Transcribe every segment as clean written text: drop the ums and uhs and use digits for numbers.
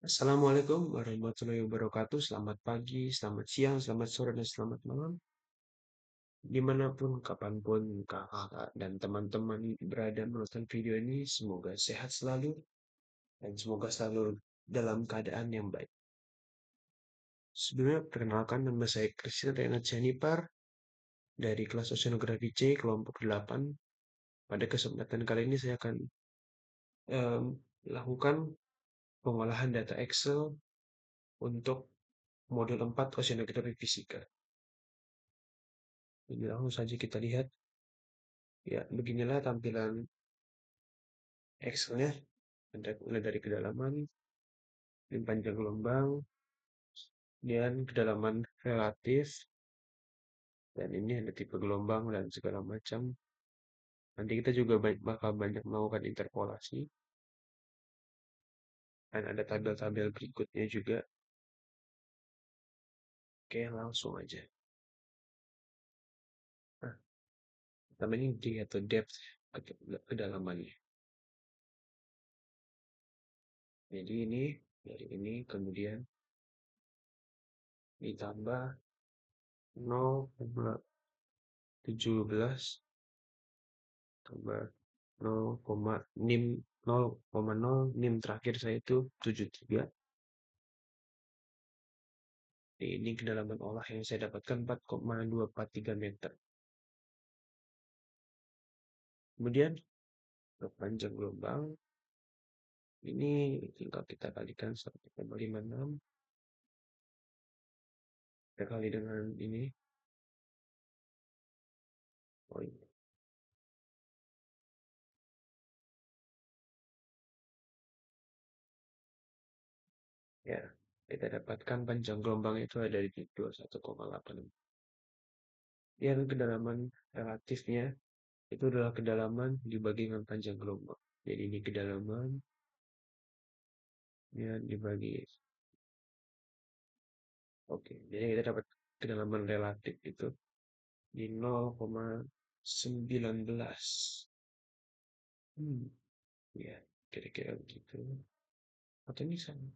Assalamualaikum warahmatullahi wabarakatuh. Selamat pagi, selamat siang, selamat sore, dan selamat malam. Dimanapun, kapanpun kakak dan teman-teman berada menonton video ini, semoga sehat selalu dan semoga selalu dalam keadaan yang baik. Sebelumnya, perkenalkan nama saya Christian Renat Janipar dari kelas Oceanografi C, kelompok 8. Pada kesempatan kali ini saya akan melakukan pengolahan data Excel untuk modul 4 Oceanografi Fisika. Jadi langsung saja kita lihat. Ya, beginilah tampilan Excel-nya. Mulai dari kedalaman, dan panjang gelombang, dan kedalaman relatif, dan ini ada tipe gelombang dan segala macam. Nanti kita juga bakal banyak melakukan interpolasi, dan ada tabel-tabel berikutnya juga. Oke, langsung aja. Nah, namanya D atau depth, kedalamannya. Jadi ini, dari ini, kemudian ditambah 0,17 tambah 0,0 nim terakhir saya itu 73. Ini kedalaman olah yang saya dapatkan 4,243 meter. Kemudian panjang gelombang ini tinggal kita kalikan 1,56 kita kali dengan ini. Oh iya. Ya, kita dapatkan panjang gelombang itu ada di 21,8. Yang kedalaman relatifnya itu adalah kedalaman dibagi dengan panjang gelombang. Jadi ini kedalaman ya dibagi. Oke, jadi kita dapat kedalaman relatif itu di 0,19. Hmm, ya, kira-kira begitu. Atau ini sama.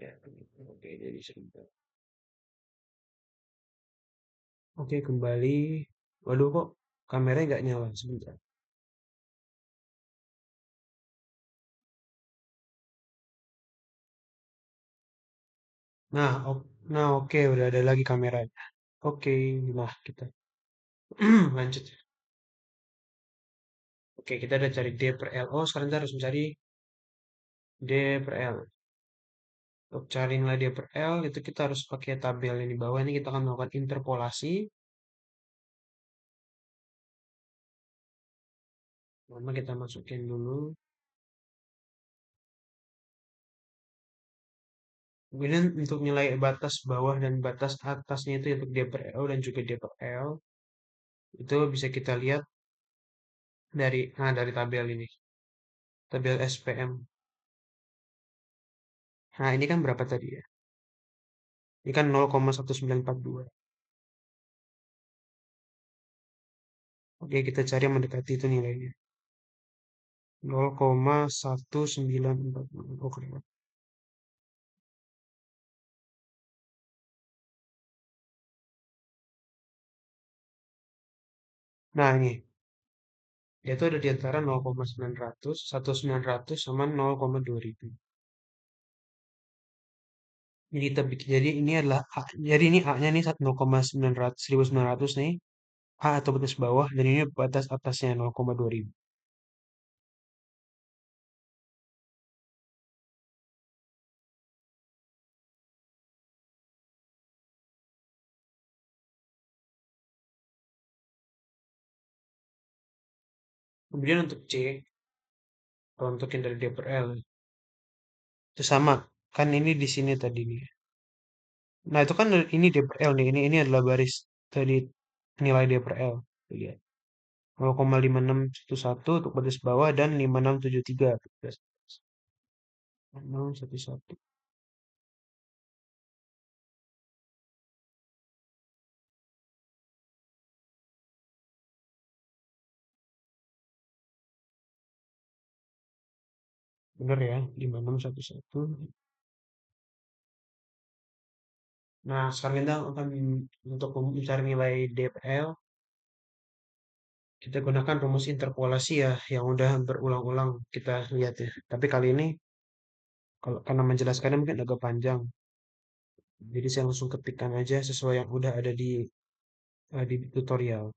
Ya, begitu. Oke, jadi sebentar. Oke, kembali. Waduh, kok kameranya nggak nyala sebentar. Nah, nah oke, udah ada lagi kameranya. Oke, nah kita lanjut. Oke, kita udah cari D per L. Oh, sekarang kita harus mencari D per L. Untuk cari nilai D per L, itu kita harus pakai tabel yang di bawah. Ini kita akan melakukan interpolasi. Pertama kita masukin dulu. Kemudian untuk nilai batas bawah dan batas atasnya itu untuk D per L dan juga D per L. Itu bisa kita lihat dari tabel ini. Tabel SPM. Nah, ini kan berapa tadi ya? Ini kan 0,1942. Oke, kita cari yang mendekati itu nilainya. 0,1940. Oke. Nah, ini. Dia itu ada di antara 0,900, 1,900 sama 0,2000. Jadi jadi ini adalah A. Jadi ini A-nya nih 0,900, 1900 nih. A atau batas bawah dan ini batas atasnya 0,2000. Kemudian untuk C, kalau untuk yang dari D per L, itu sama. Kan ini di sini tadi nih. Nah, itu kan ini D per L nih. Ini adalah baris tadi nilai D per L. Tuh, lihat. 0,5611 untuk batas bawah dan 5673. 5611. Bener ya, 5611. Nah, sekarang kita akan untuk mencari nilai DPL, kita gunakan rumus interpolasi ya, yang udah berulang-ulang kita lihat ya. Tapi kali ini, kalau karena menjelaskannya mungkin agak panjang, jadi saya langsung ketikkan aja sesuai yang udah ada di tutorial.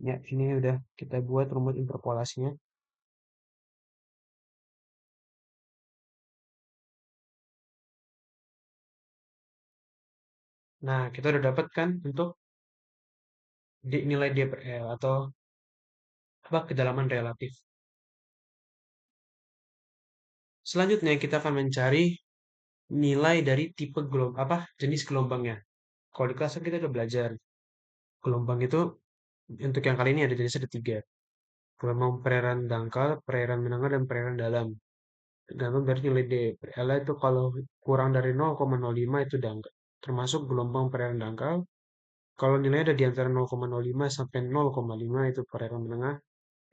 Ya, ini udah kita buat rumus interpolasinya. Nah, kita udah dapat kan untuk nilai DPL atau apa kedalaman relatif. Selanjutnya kita akan mencari nilai dari tipe jenis gelombangnya. Kalau di kelas kan kita udah belajar gelombang itu untuk yang kali ini ada jenis ada tiga. Gelombang perairan dangkal, perairan menengah, dan perairan dalam. Tergantung dari nilai D. PL itu kalau kurang dari 0,05 itu dangkal. Termasuk gelombang perairan dangkal. Kalau nilainya ada di antara 0,05 sampai 0,5 itu perairan menengah.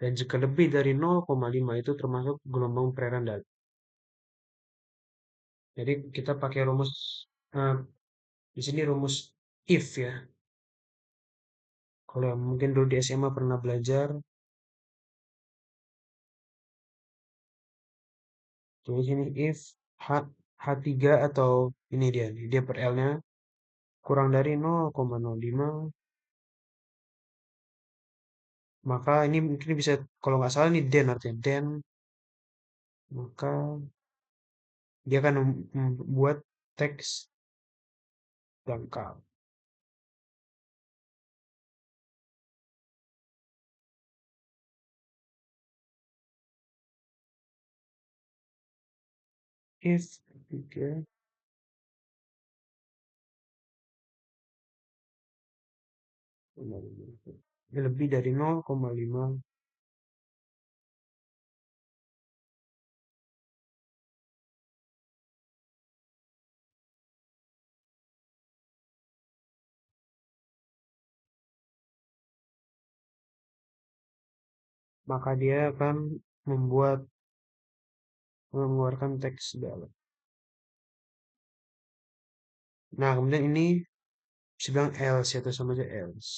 Dan jika lebih dari 0,5 itu termasuk gelombang perairan dalam. Jadi kita pakai rumus eh, di sini rumus if ya. Kalau yang mungkin dulu di SMA pernah belajar, jadi sini if H, H3 atau ini dia nih, dia per L-nya kurang dari 0,05, maka ini mungkin bisa, kalau nggak salah ini den artinya den, maka dia akan membuat teks dangkal. If 3 lebih dari 0,5, maka dia akan mengeluarkan teks dalam. Nah, kemudian ini bisa bilang else atau sama aja else.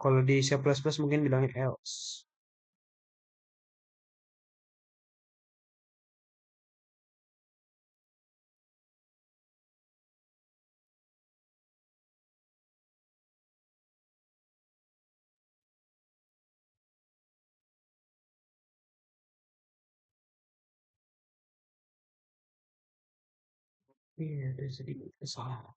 Kalau di C++ mungkin bilangnya else. Iya, ada sedikit kesalahan.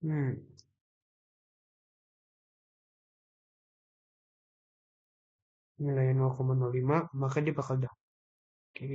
Hmm, nilai 0,05, maka dia bakal dah. Oke.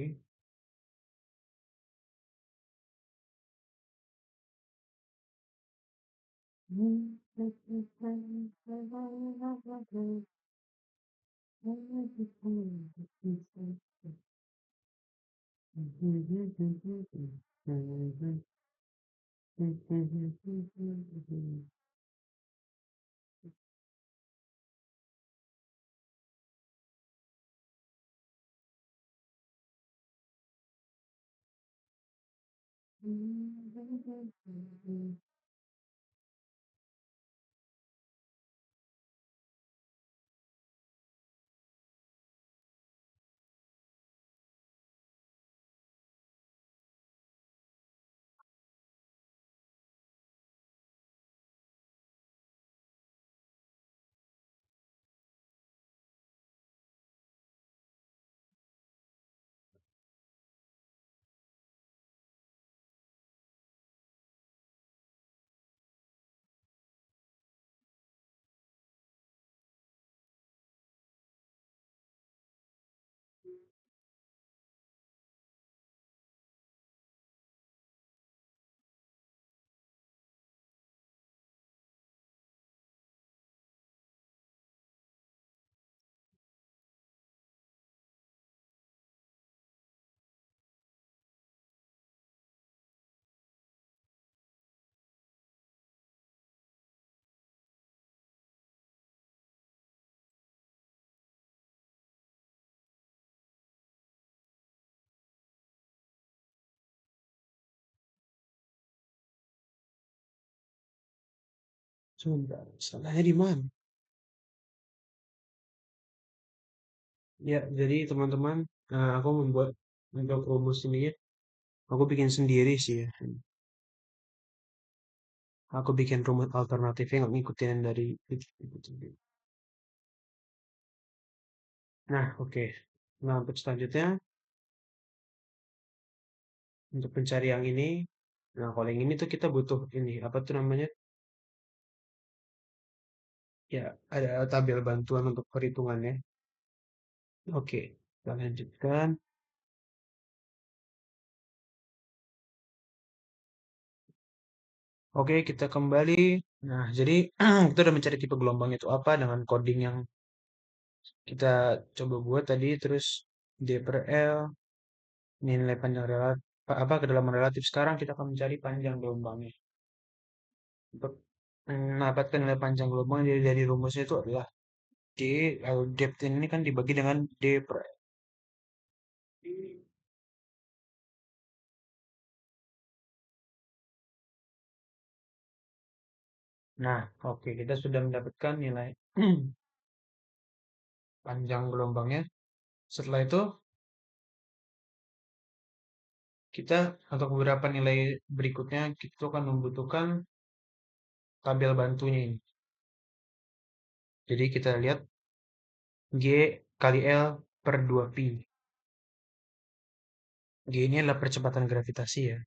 Sebentar, salahnya di mana? Ya, jadi teman-teman, aku membuat untuk rumus ini ya, aku bikin sendiri sih ya. Aku bikin rumus alternatifnya nggak ngikutin yang dari itu. Nah, oke. Nah, untuk selanjutnya, untuk pencari yang ini, nah kalau yang ini tuh kita butuh ini, apa tuh namanya? Ya, ada tabel bantuan untuk perhitungannya. Oke, kita lanjutkan. Oke, kita kembali. Nah, jadi kita udah mencari tipe gelombang itu apa dengan coding yang kita coba buat tadi, terus D per L, nilai panjang relatif, apa kedalaman relatif. Sekarang kita akan mencari panjang gelombangnya. Untuk mendapatkan nilai panjang gelombang dari rumusnya itu adalah D, atau depth ini kan dibagi dengan D per L. Nah, oke, kita sudah mendapatkan nilai panjang gelombangnya. Setelah itu, kita untuk beberapa nilai berikutnya, kita akan membutuhkan tabel bantunya ini. Jadi kita lihat G kali L per 2pi. G ini adalah percepatan gravitasi ya.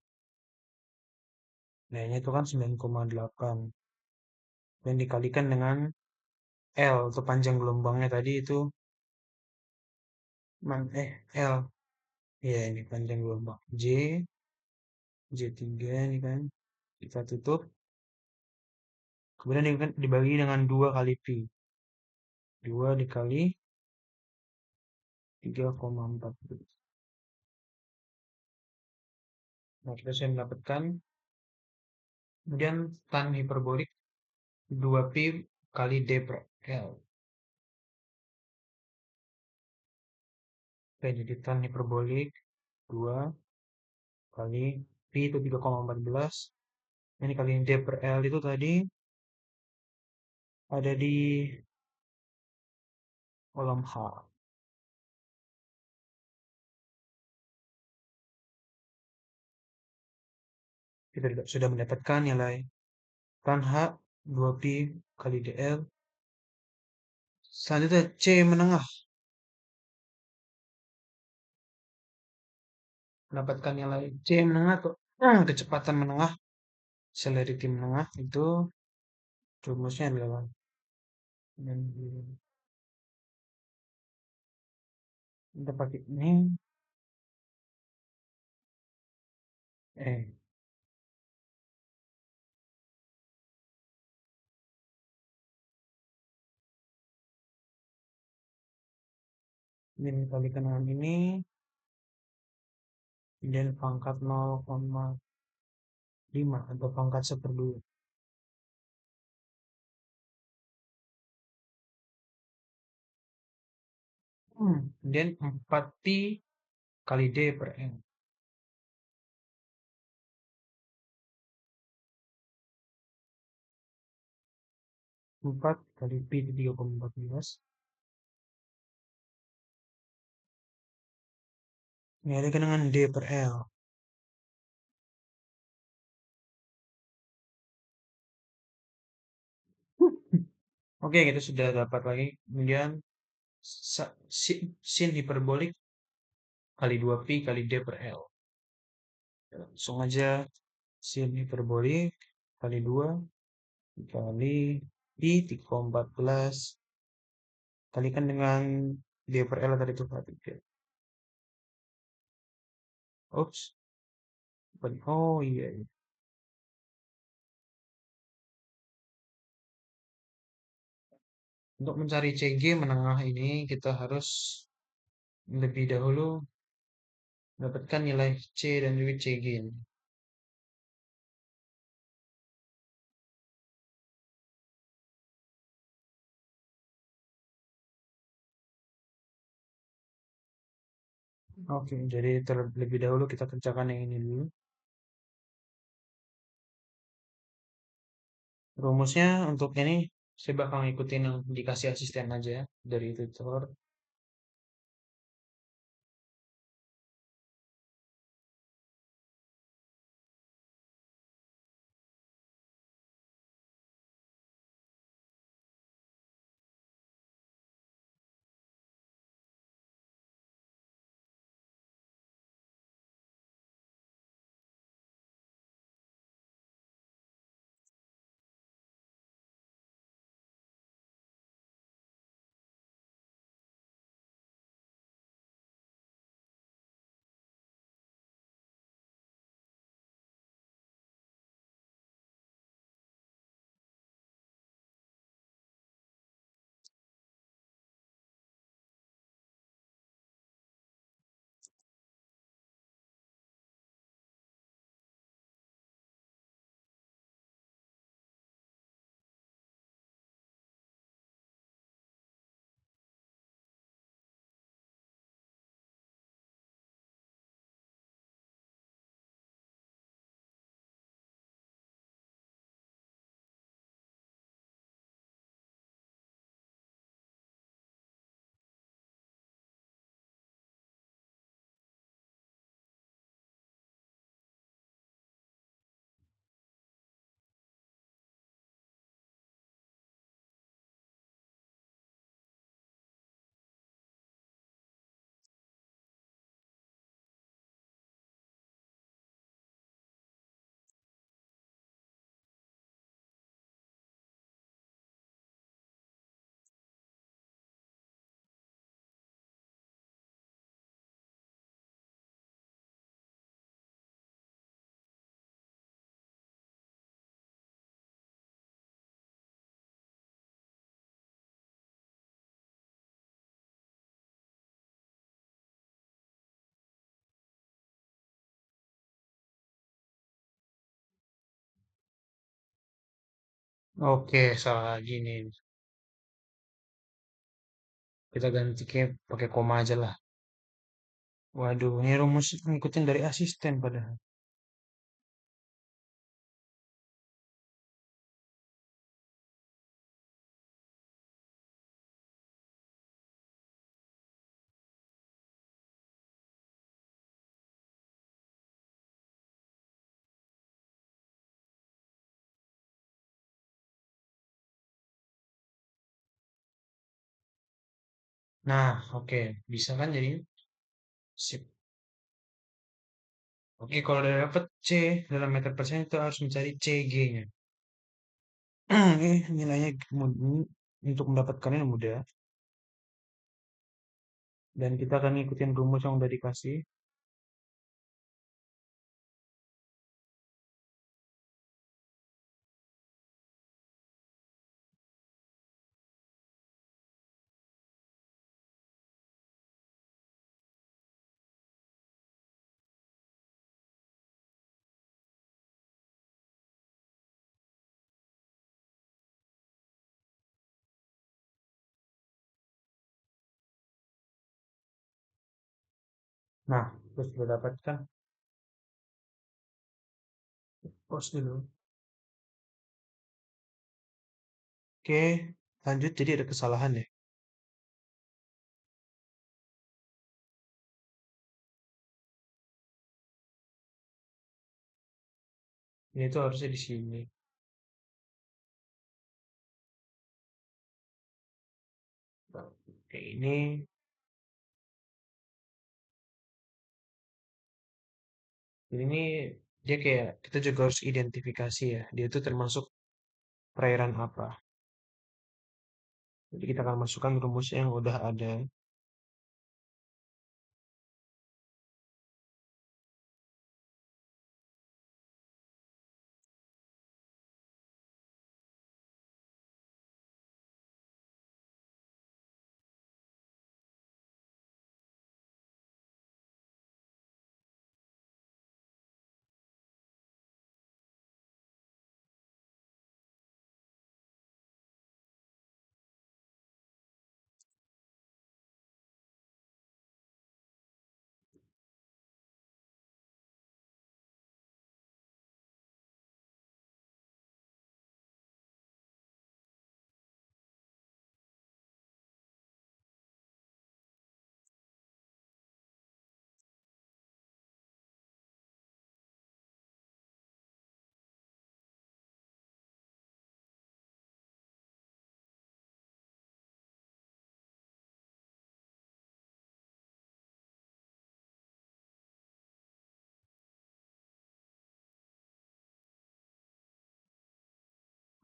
Nah, ini itu kan 9,8. Dan dikalikan dengan L, atau panjang gelombangnya tadi itu, L. Ya, ini panjang gelombang. J3 ini kan. Kita tutup. Kemudian dibagi dengan 2 kali pi. 2 dikali 3,4. Nah, kita sudah mendapatkan. Kemudian tan hiperbolik 2pi kali D per L. Oke, jadi tan hiperbolik 2 kali pi itu 3,14. Ini kali D per L itu tadi ada di kolom H. Kita sudah mendapatkan nilai tan H 2pi kali DL. Selanjutnya C menengah. Mendapatkan nilai C menengah atau kecepatan menengah, celerity menengah itu rumusnya adalah kita pakai eh ini dikalikan dengan ini dan pangkat 0,5 atau pangkat 1/2. Dan 4pi kali D per M. 4 kali Pi itu 3,14. Ini ada dengan D per L. Oke, kita sudah dapat lagi. Kemudian sin hiperbolik kali 2 pi kali D per L. Langsung aja sin hiperbolik kali 2 kali pi 3,14 kalikan dengan D per L tadi itu 3. Oops. Oh iya, iya. Untuk mencari CG menengah ini kita harus lebih dahulu mendapatkan nilai C dan juga CG ini. Oke, jadi terlebih dahulu kita kerjakan yang ini dulu. Rumusnya untuk ini saya bakal ngikutin yang dikasih asisten aja ya, dari tutor. Oke, salah lagi nih. Kita ganti ke pakai koma aja lah. Waduh, ini rumus ngikutin dari asisten padahal. Nah, oke, bisa kan jadi sip. Oke, kalau udah dapet C dalam meter persen itu harus mencari CG-nya. Nilainya untuk mendapatkannya mudah. Dan kita akan ngikutin rumus yang udah dikasih. Nah, terus sudah dapatkan. Pause dulu. Oke, lanjut. Jadi ada kesalahan ya. Ini tuh harusnya di sini. Oke, ini dia kayak kita juga harus identifikasi ya. Dia itu termasuk perairan apa. Jadi kita akan masukkan rumus yang udah ada.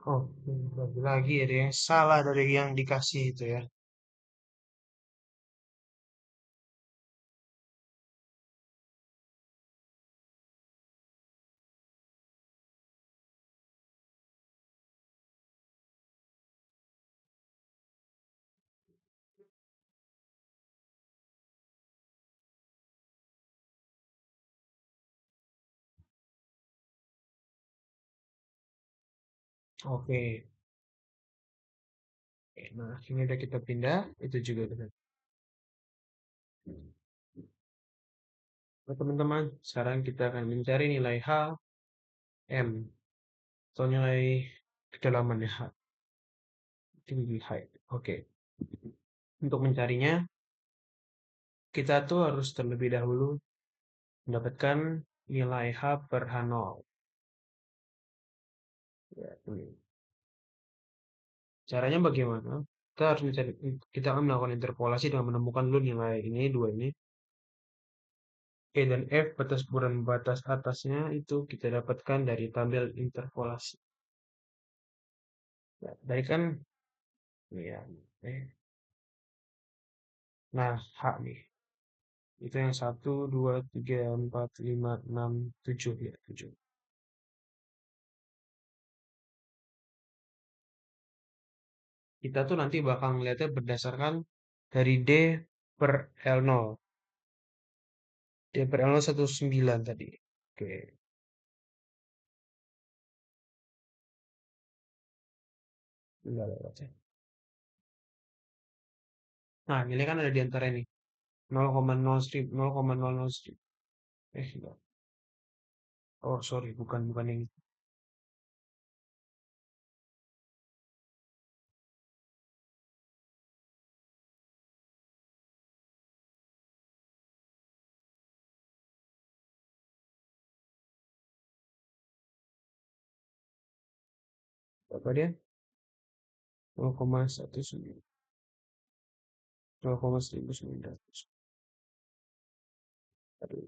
Oh, lagi ada yang salah dari yang dikasih itu ya. Oke. Nah, ini udah kita pindah. Itu juga udah. Nah, teman-teman, sekarang kita akan mencari nilai H, M, atau nilai kedalaman H, tinggi height. Oke. Untuk mencarinya, kita tuh harus terlebih dahulu mendapatkan nilai H per H0. Ya, ini. Caranya bagaimana? Kita harus mencari, kita akan melakukan interpolasi dengan menemukan dulu nilai ini, dua ini. E dan F, batas buran batas atasnya itu kita dapatkan dari tabel interpolasi. Ya, dari kan, ya, nah H nih. Itu yang satu, dua, tiga, empat, lima, enam, tujuh ya, tujuh. Kita tuh nanti bakal ngeliatnya berdasarkan dari D per L0. D per L0 9 tadi. Oke, enggak lewat ya. Nah, nilai kan ada di antara ini. 0,0 strip, 0,00 strip. Enggak. Oh, sorry, bukan yang itu. Apa dia? 0,19. 0,1900. Aduh,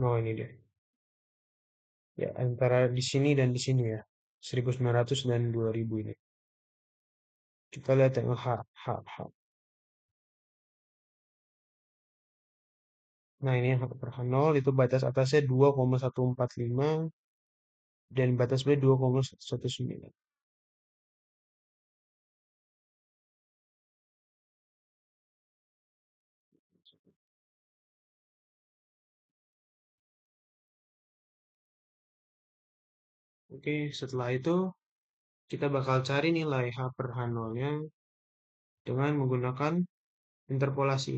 oh ini dia. Ya, antara di sini dan di sini ya. 1900 dan 2000 ini. Kita lihat yang H, H, H. Nah, ini yang 1 per H0 itu batas atasnya 2,145 dan batas bawah 2,119. Oke, setelah itu kita bakal cari nilai H per H0-nya dengan menggunakan interpolasi.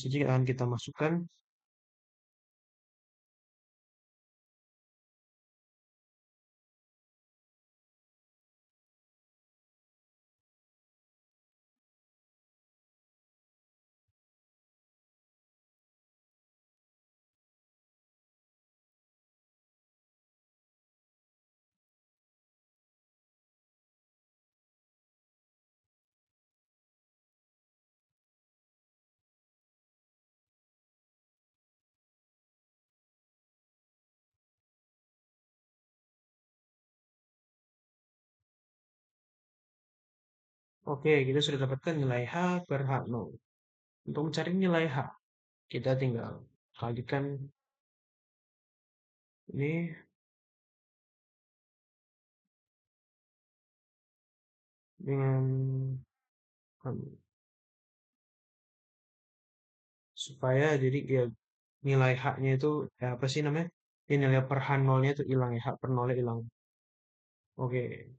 Jadi akan kita masukkan. Oke, kita sudah dapatkan nilai H per H0. Untuk mencari nilai H, kita tinggal kalikan ini dengan supaya jadi ya nilai H-nya itu ya apa sih namanya? Ya, nilai per H0-nya itu hilang ya, H per 0-nya hilang. Oke.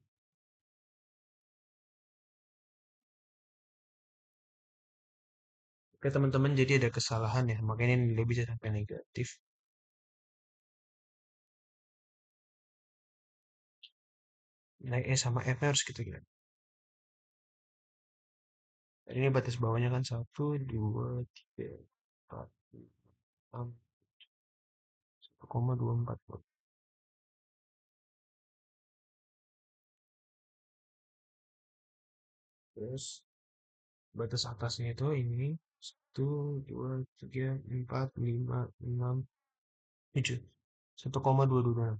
Oke teman-teman, jadi ada kesalahan ya, makanya ini nilai bisa sampai negatif. Nilai E sama F-nya harus kita kira. Ini batas bawahnya kan 1, 2, 3, 4, 5, 1,24. Terus batas atasnya itu ini 1, 2, 3, 4, 5, 6, 7. 1,226.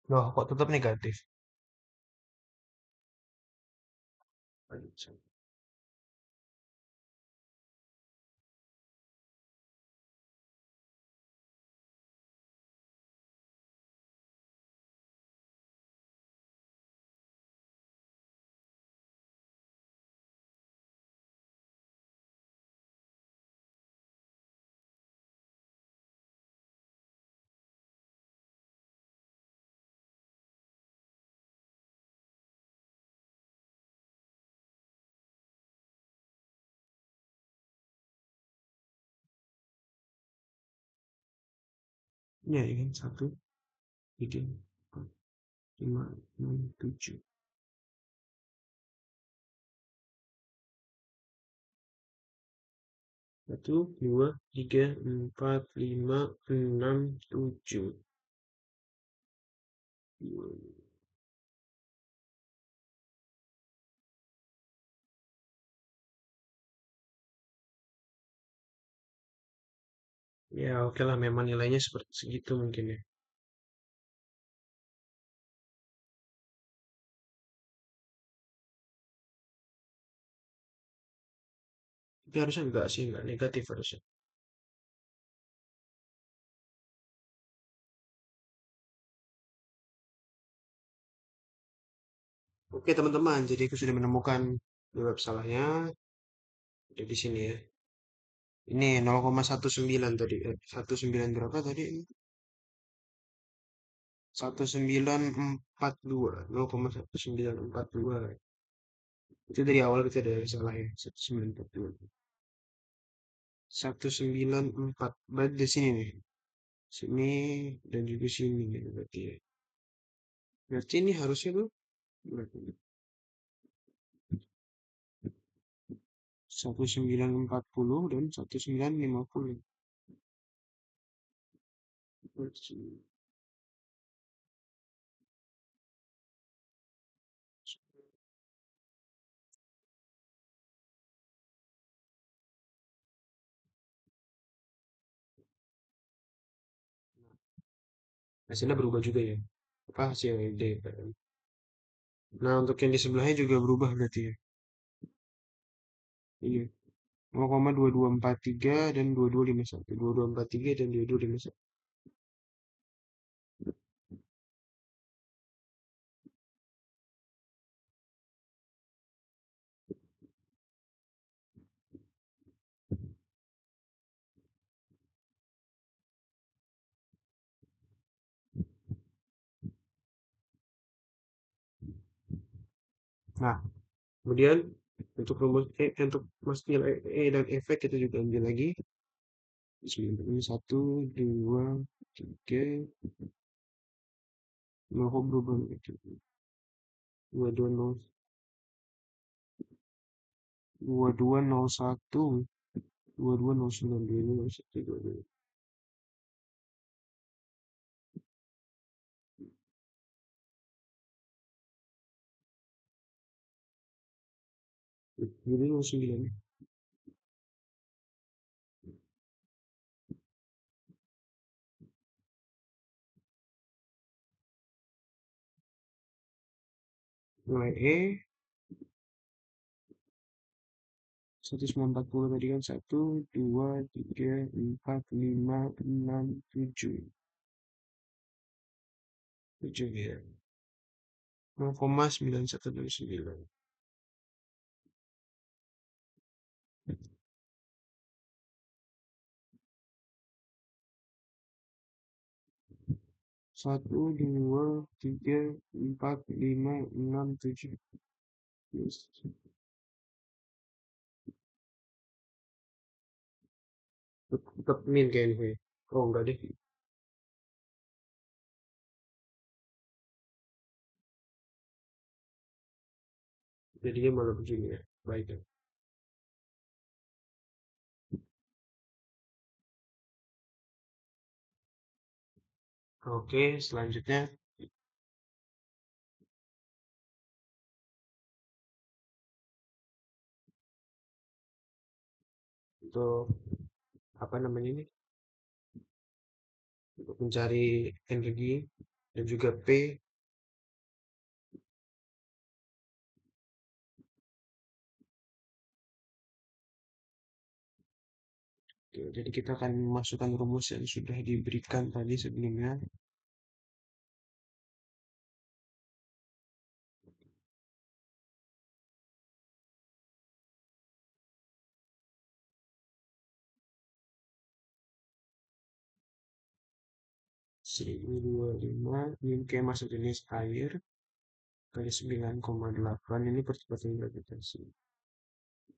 Loh, kok tetap negatif? Ya, ini kan 1, 3, 4, 5, 6, 7. 1, 2, 3, 4, 5, 6, 7. Ya, oke lah, memang nilainya seperti segitu mungkin ya. Tapi harusnya enggak sih, enggak negatif harusnya. Oke teman-teman, jadi aku sudah menemukan jawab salahnya. Jadi di sini ya. Ini 0,19 tadi. 19 berapa tadi? 1942. 0,1942. Itu dari awal kita ada salah ya. 1942. 194. Berarti di sini nih. Sini dan juga sini gitu berarti ya. Berarti ini harusnya tuh berarti 1940 dan 1950. Hasilnya berubah juga ya. Apa hasil D. Nah, untuk yang di sebelahnya juga berubah berarti ya. Iya. 0,2243 dan 2251. 2243 dan 2251. Nah, kemudian untuk rumus untuk mas nilai dan efek kita juga ambil lagi. Ini satu, dua, tiga, nol koma berubah itu. Dua nol satu, dua nol sembilan, dua nol satu, dua dua. Jadi nol sembilan. Nilai satu sembilan empat puluh tadi kan satu, dua, tiga, empat, lima, enam, tujuh, tujuh ya. 0,9129. Satu, dua, tiga, empat, lima, enam, tujuh. Yes. Tetap min kayaknya gue. Oh enggak deh. Jadinya malah begini ya. Baik ya. Oke, selanjutnya untuk apa namanya ini? Untuk mencari energi dan juga P. Oke, jadi kita akan memasukkan rumus yang sudah diberikan tadi sebelumnya. Seribu dua puluh lima ini kayak masuk jenis air kali 9,8 ini percepatan gravitasi.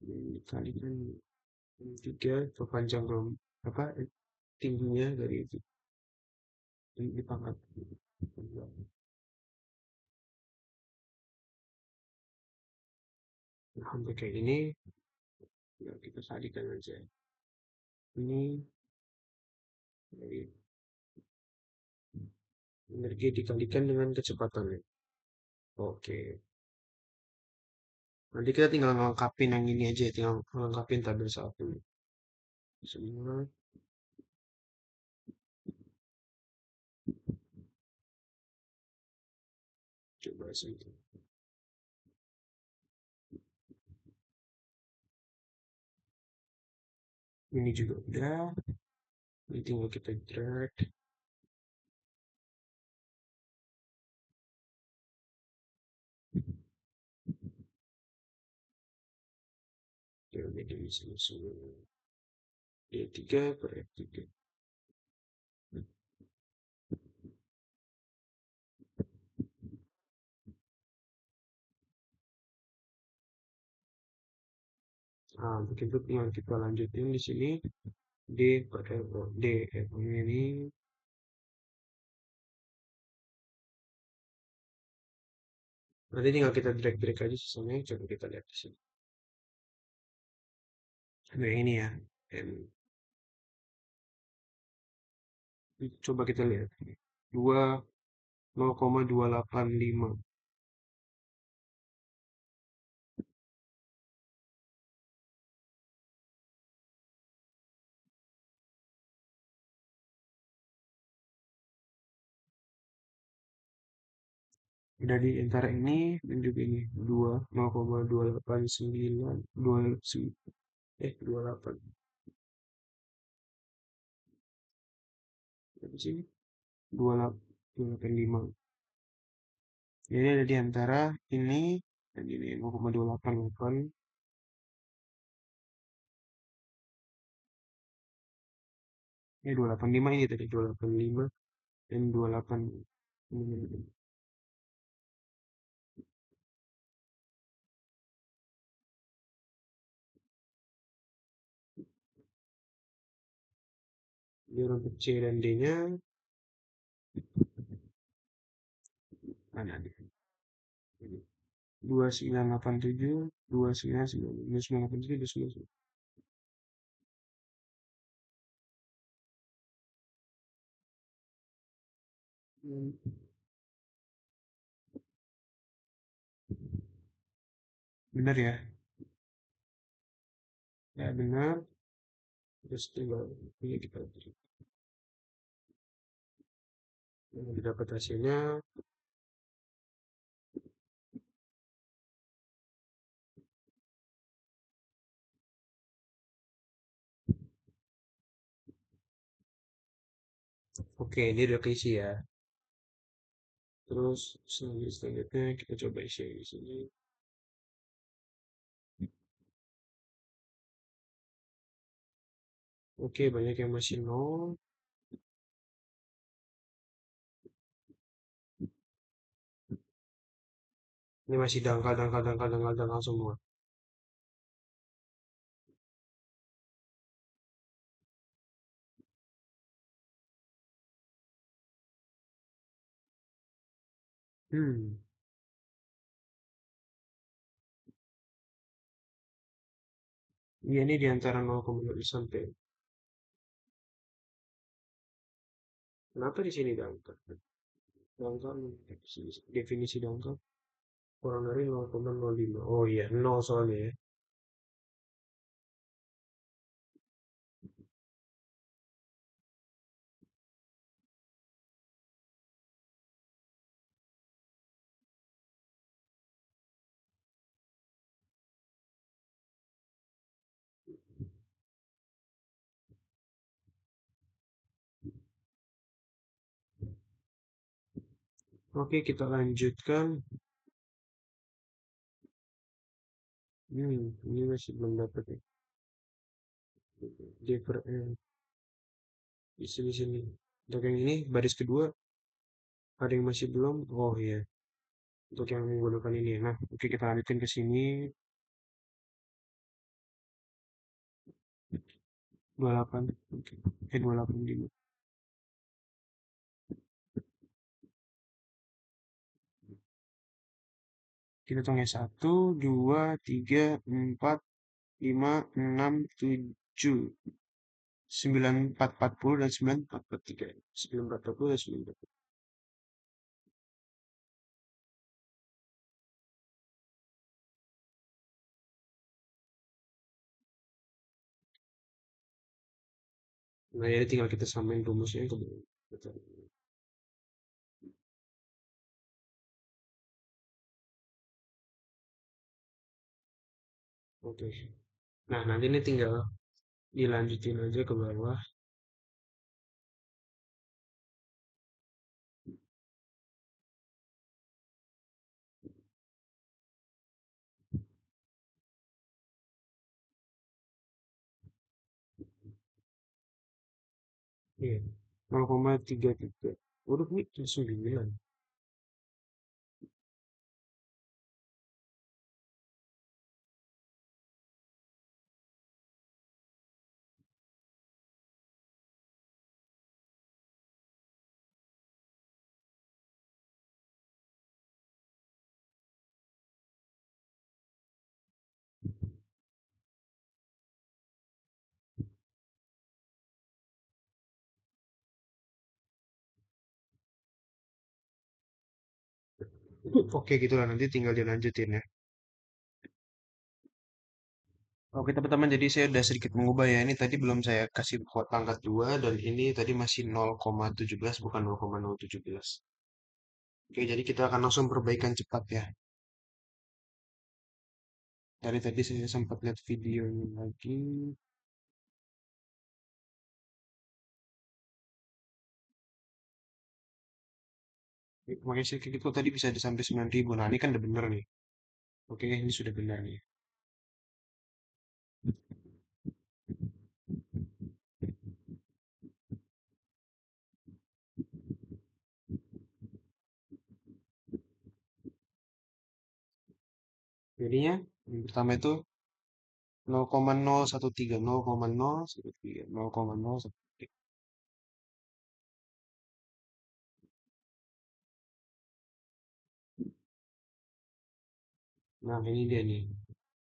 Ini dikalikan 3 perpanjang apa tingginya dari itu dipangkat hampir kayak ini ya kita kalikan aja ini dari energi dikalikan dengan kecepatannya. Oke, nanti kita tinggal ngelengkapin yang ini aja, tinggal ngelengkapin tabel satu semua. Coba saja ini juga udah, ini tinggal kita drag. Jadi bisa langsung D3 per F3. Nah, begitu tinggal kita lanjutin di sini D per F, D F ini. Nanti tinggal kita drag-drag aja sisanya, coba kita lihat di sini. Nah ini ya, dan coba kita lihat. 2, 0,285. Dari antara ini dan juga ini 2, 0,289, 28. Apa sih? 285. Jadi ada di antara ini dan ini 0,288. Ini 285 ini tadi 285 dan 28 ini. Biar untuk C dan D-nya, mana nih? 2987, 2987, 2987. Hmm, benar ya? Ya benar. Terus tinggal ini kita dapat hasilnya. Oke, ini udah keisi ya. Terus selanjutnya kita coba isi di sini. Oke, banyak yang masih nol. Ini masih dangkal, dangkal, dangkal, dangkal, dangkal semua. Hmm, iya ini di antara 0,2 sampai. Kenapa di sini dangkal? Dangkal, definisi dangkal kurang dari 0,05. Oh iya, 0 soalnya ya. Oke, kita lanjutkan. Ini masih belum dapat ya. Diver, di sini. Untuk yang ini, baris kedua, ada yang masih belum. Oh iya, untuk yang menggunakan ini. Nah, oke kita lanjutin ke sini. 28. Oke. 28 dulu. Kita hitung ya. 1, 2, 3, 4, 5, 6, 7, 9, 4, 40, dan 9, 4, 43. 9, 4, 40, dan 9, 4. Nah, jadi tinggal kita samain rumusnya ke bawah. Betul. Oke. Nah, nanti ini tinggal dilanjutin aja ke bawah. Iya. 0,33. Udah ini 9. Oke gitu lah, nanti tinggal dilanjutin ya. Oke teman-teman, jadi saya udah sedikit mengubah ya. Ini tadi belum saya kasih buat pangkat 2 dan ini tadi masih 0,17 bukan 0,017. Oke, jadi kita akan langsung perbaikan cepat ya. Dari tadi saya sempat lihat videonya lagi. Makanya saya kayak gitu tadi bisa sampai 9.000. Nah, ini kan udah bener nih. Oke, ini sudah benar nih. Jadinya yang pertama itu 0,013, 0,013, 0,013. Nah, ini dia nih.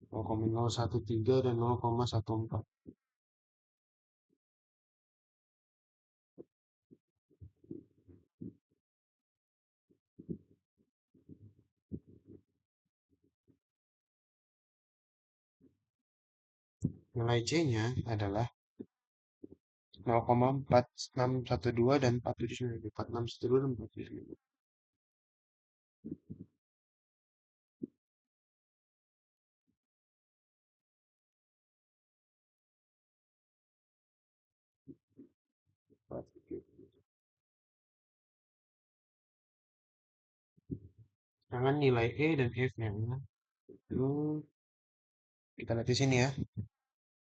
0,013 dan 0,14. Nilai C-nya adalah 0,4612 dan 479. 4612 dan 479. Sedangkan nilai E dan F-nya itu kita lihat di sini ya.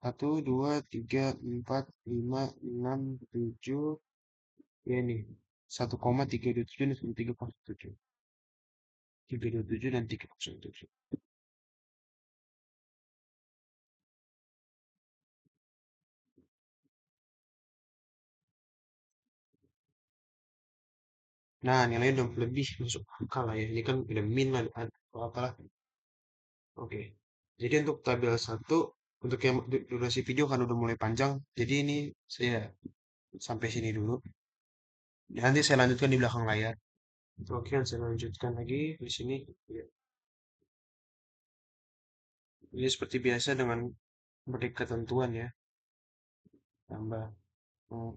1, 2, 3, 4, 5, 6, 7. Ya nih. 1,327 dan 3,07. 327 dan 3,07. Nah, nilainya udah lebih masuk akal lah ya. Ini kan udah min lah, atau apalah. Oke. Jadi untuk tabel satu, untuk yang durasi video kan udah mulai panjang. Jadi ini saya sampai sini dulu. Nanti saya lanjutkan di belakang layar. Oke, saya lanjutkan lagi di sini. Ya. Ini seperti biasa dengan beri ketentuan ya. Tambah. Hmm,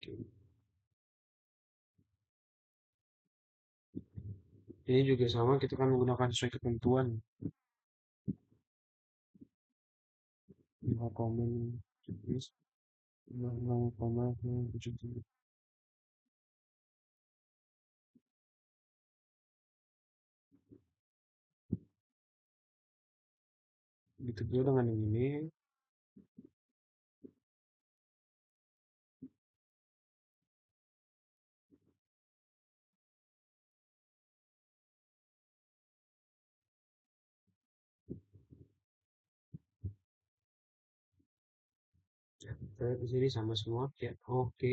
oke. Ini juga sama, kita kan menggunakan sesuai ketentuan. Nol koma tujuh, 0,073. Begitu juga dengan yang ini. Saya di sini sama semua. Ya, oke.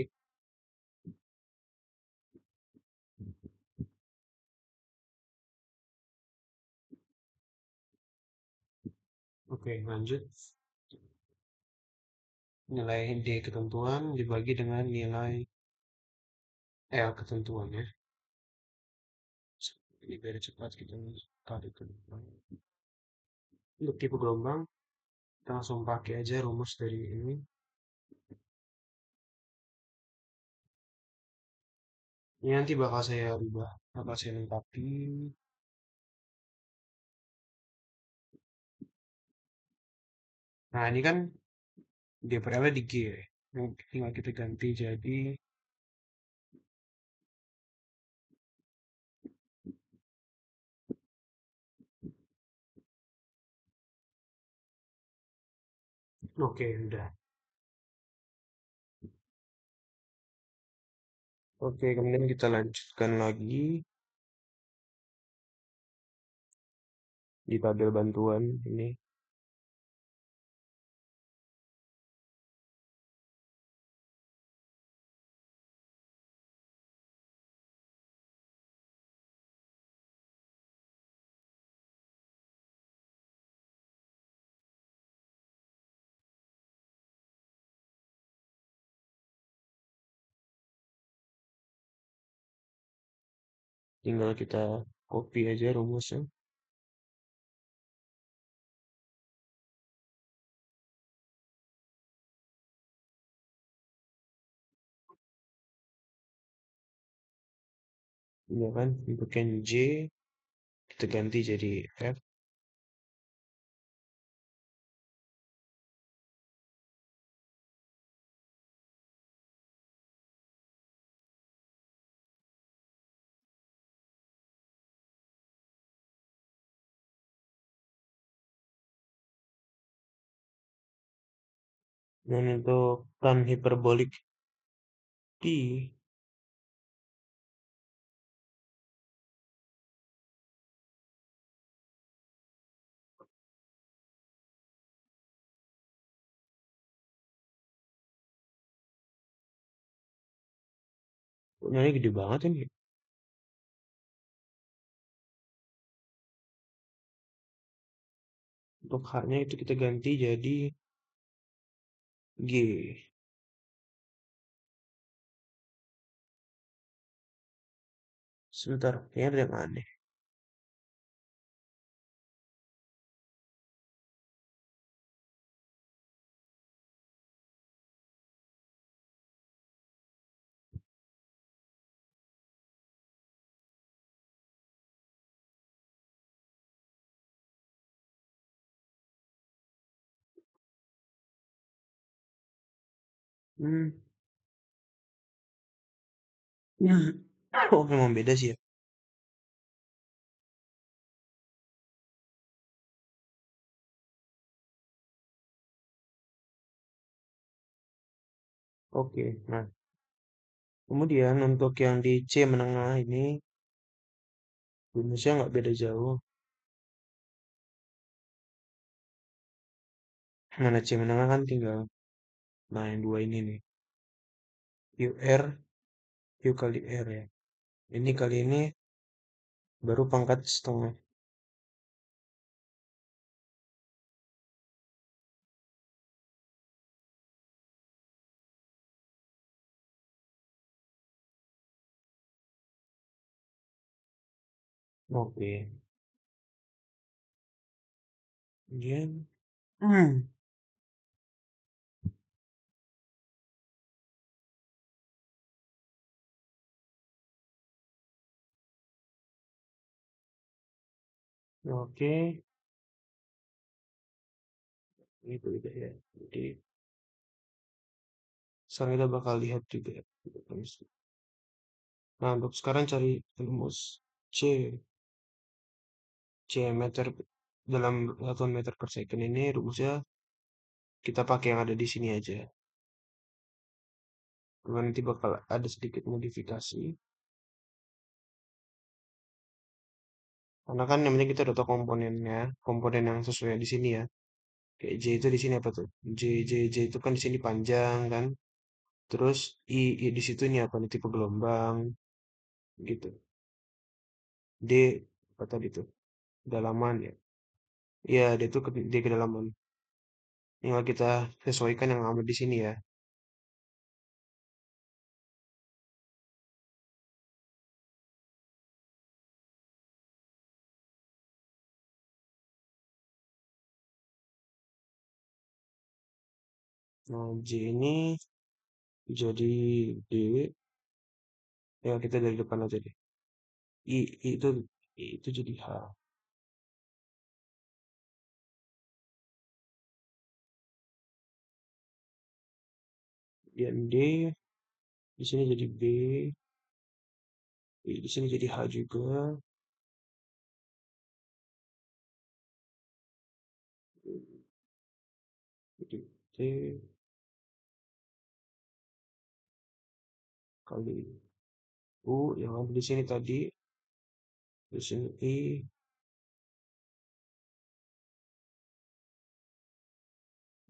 Oke, lanjut. Nilai D ketentuan dibagi dengan nilai L ketentuan ya. Ini biar cepat kita tarik ke depan. Untuk tipe gelombang, kita langsung pakai aja rumus dari ini. Ini nanti bakal saya rubah, bakal saya lengkapi. Nah, ini kan DPL di G ya. Ini tinggal kita ganti jadi, oke, udah. Oke, kemudian kita lanjutkan lagi di tabel bantuan ini. Tinggal kita copy aja rumusnya. Ya kan, untuk yang J kita ganti jadi F. Dan untuk tan hiperbolik D, Nilainya gede banget ini. Untuk H-nya itu kita ganti jadi G. Sebentar, kayaknya ada yang aneh. Hmm. Oh, memang beda sih ya. Oke, nah kemudian untuk yang di C menengah ini rumusnya nggak beda jauh. Mana C menengah kan tinggal, nah yang dua ini nih, UR, U kali R ya. Ini kali ini baru pangkat setengah. Oke, kemudian, oke, itu udah ya. Jadi sekarang kita bakal lihat juga. Nah, untuk sekarang cari rumus C. C meter dalam satuan meter per second ini rumusnya kita pakai yang ada di sini aja. Cuma nanti bakal ada sedikit modifikasi. Karena kan yang penting kita udah tahu komponennya, komponen yang sesuai di sini ya. Kayak J itu di sini apa tuh? J itu kan di sini panjang kan. Terus I di situ ini apa nih tipe gelombang gitu. D apa tadi tuh? Kedalaman ya. Iya, D itu D kedalaman. Tinggal kita sesuaikan yang ada di sini ya. Nah, J ini jadi D, ya kita dari depan aja deh. I itu I itu jadi H. Dan D di sini jadi B, I di sini jadi H juga. Jadi T kali U yang ada di sini tadi, di sini I,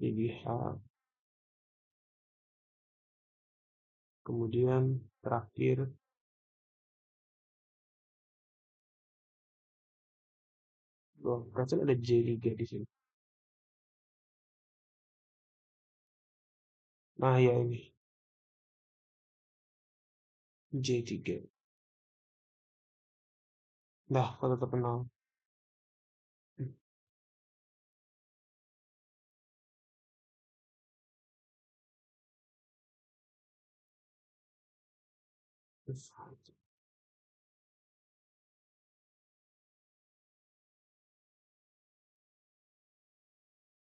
jadi H. Kemudian terakhir, oh, perasaan ada J3 di sini. Nah, ya ini J3. Nah, kalau tetap kenal. Hmm, terus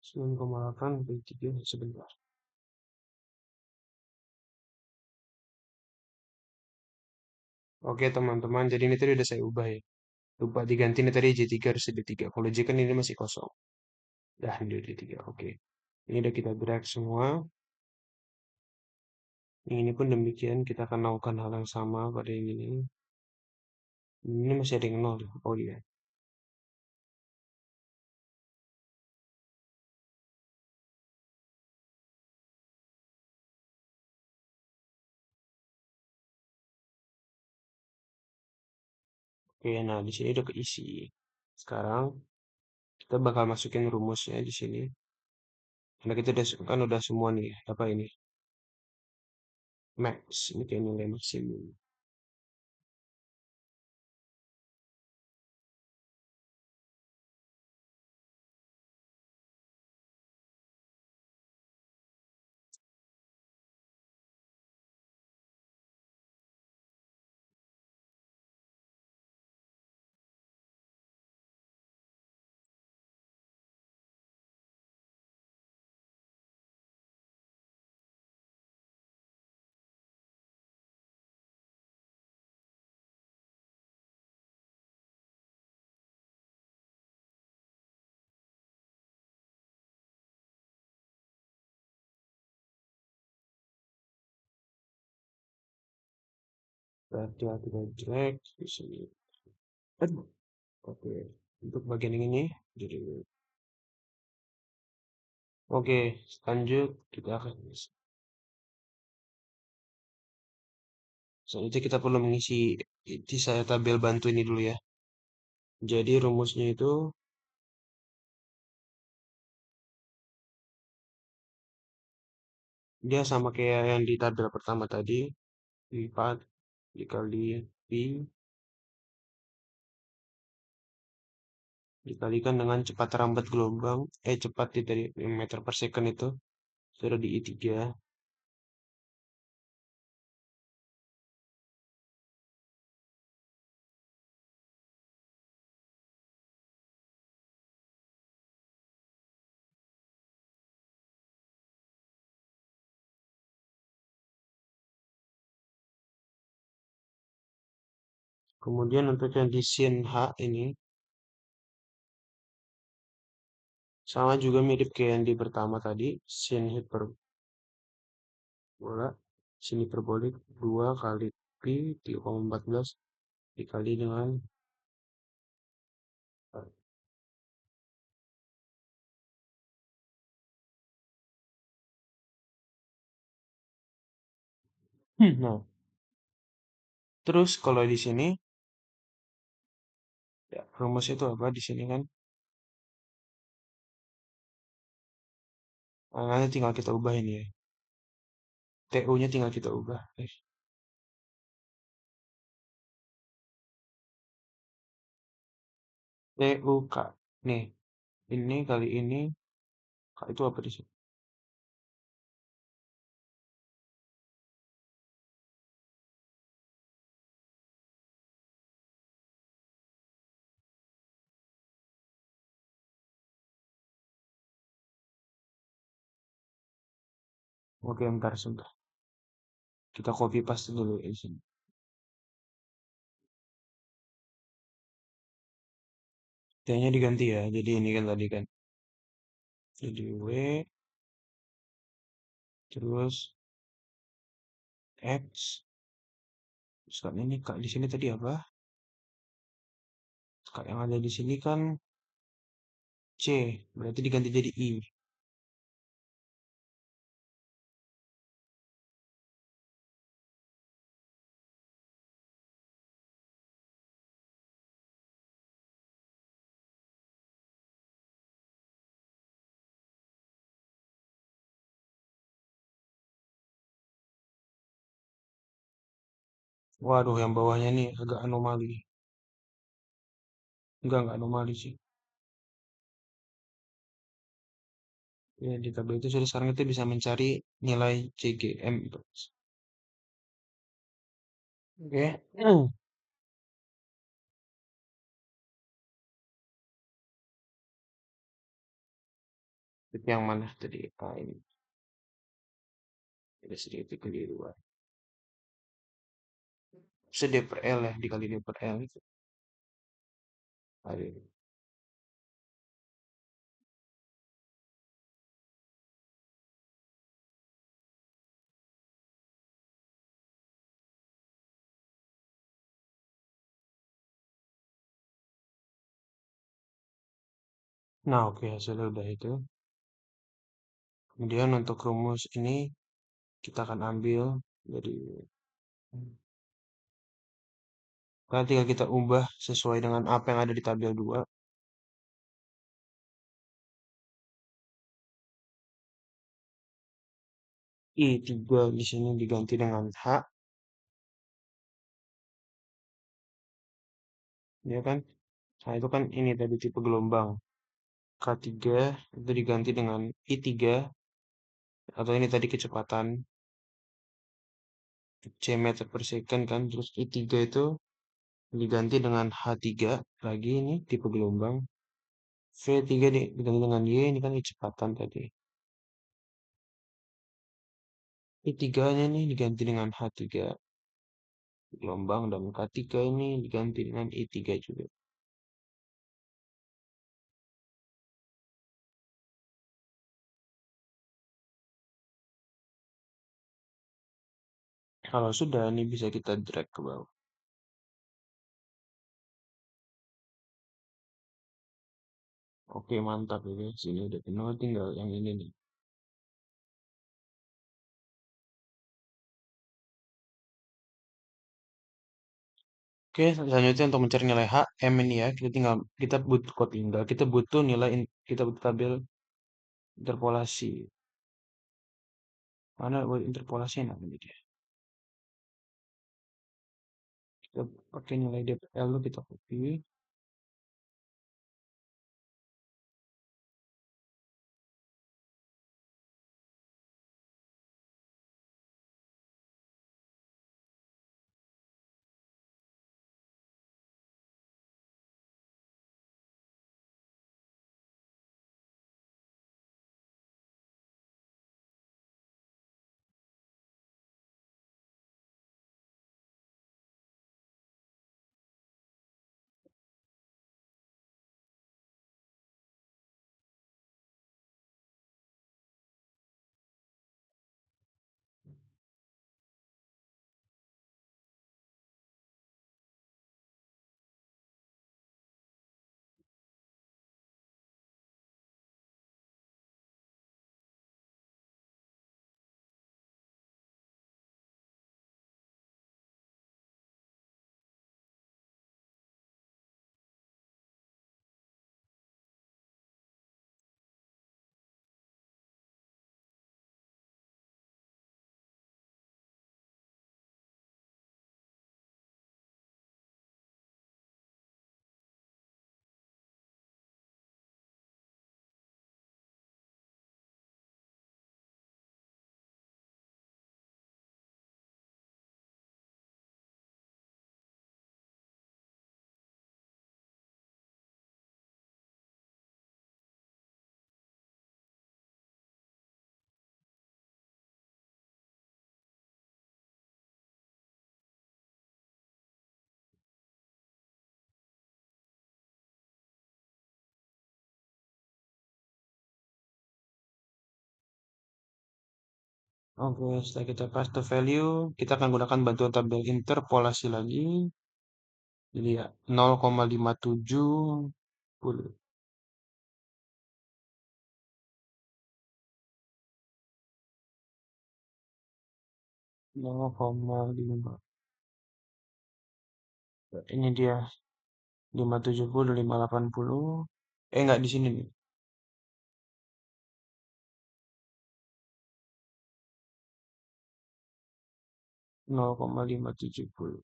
9,8 kali 3 sebentar. Oke teman-teman, jadi ini tadi udah saya ubah ya. Lupa diganti nih tadi J3 harus D3. Kalau J kan ini masih kosong. Dah, ini udah D3. Oke. Ini udah kita drag semua. Yang ini pun demikian, kita akan lakukan hal yang sama pada yang ini. Ini masih ada yang nol. Oh iya. Oke, nah di sini udah keisi. Sekarang kita bakal masukin rumusnya di sini. Karena kita udah semua nih, apa ini? Max, ini kayak nilai maksimum. Berarti ada jelek di sini. Aduh, oke. Untuk bagian ini, jadi oke, lanjut kita akan selanjutnya kita perlu mengisi di saya tabel bantu ini dulu ya. Jadi rumusnya itu dia sama kayak yang di tabel pertama tadi, 4 dikali Pi dikalikan dengan cepat rambat gelombang, cepat dari meter per second itu, sudah di I3. Kemudian untuk yang di sin H ini, sama juga mirip kayak yang di pertama tadi, sin hiperbola, sin hiperbolik 2 kali Pi 3,14 dikali dengan nah, terus kalau di sini ya rumusnya itu apa di sini kan? Nah, nanti tinggal kita ubah ini ya. TU-nya tinggal kita ubah. TUK. Nih, ini kali ini K itu apa di sini? Oke, bentar sebentar. Kita copy paste dulu di sini. T-nya diganti ya. Jadi ini kan tadi kan. Jadi W terus X. Terus kan ini Kak di sini tadi apa? Kak yang ada di sini kan C. Berarti diganti jadi I. Waduh, yang bawahnya nih agak anomali. Enggak anomali sih. Ya, di tabel itu sudah sekarang kita bisa mencari nilai CGM itu. Oke. Tipe yang mana tadi? Ah, ini ada sedikit keliruan. Bisa D per L ya, dikali D per L itu. Ada. Nah, oke, hasilnya udah itu. Kemudian untuk rumus ini kita akan ambil dari Kan tinggal kita ubah sesuai dengan apa yang ada di tabel 2. I3 di sini diganti dengan H, ya kan? Nah, itu kan ini tadi tipe gelombang. K3 itu diganti dengan I3, atau ini tadi kecepatan C meter per second kan. Terus I3 itu diganti dengan H3 lagi, ini tipe gelombang. V3 diganti dengan Y, ini kan kecepatan tadi. I3-nya ini diganti dengan H3 gelombang, dan K3 ini diganti dengan I3 juga. Kalau sudah, ini bisa kita drag ke bawah. Oke, mantap ini. Sini udah penuh, tinggal yang ini nih. Oke, selanjutnya untuk mencari nilai H, M ini ya, kita butuh nilai, kita butuh tabel interpolasi. Mana buat interpolasi namanya dia? Kita pakai nilai DPL, lalu kita copy. Oke, setelah kita paste value, kita akan gunakan bantuan tabel interpolasi lagi. Jadi ya, 0,57 0,5. Ini dia 570, 580. Enggak di sini nih. 0,570.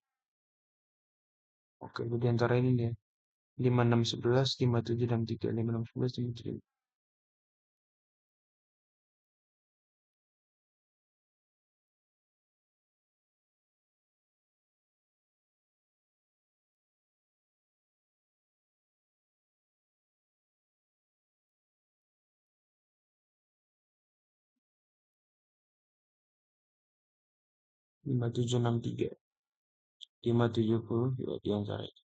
Oke, jadi antara ini nih. 5611, 5763, 5611, 57. 5763, 570 ya, di antara itu.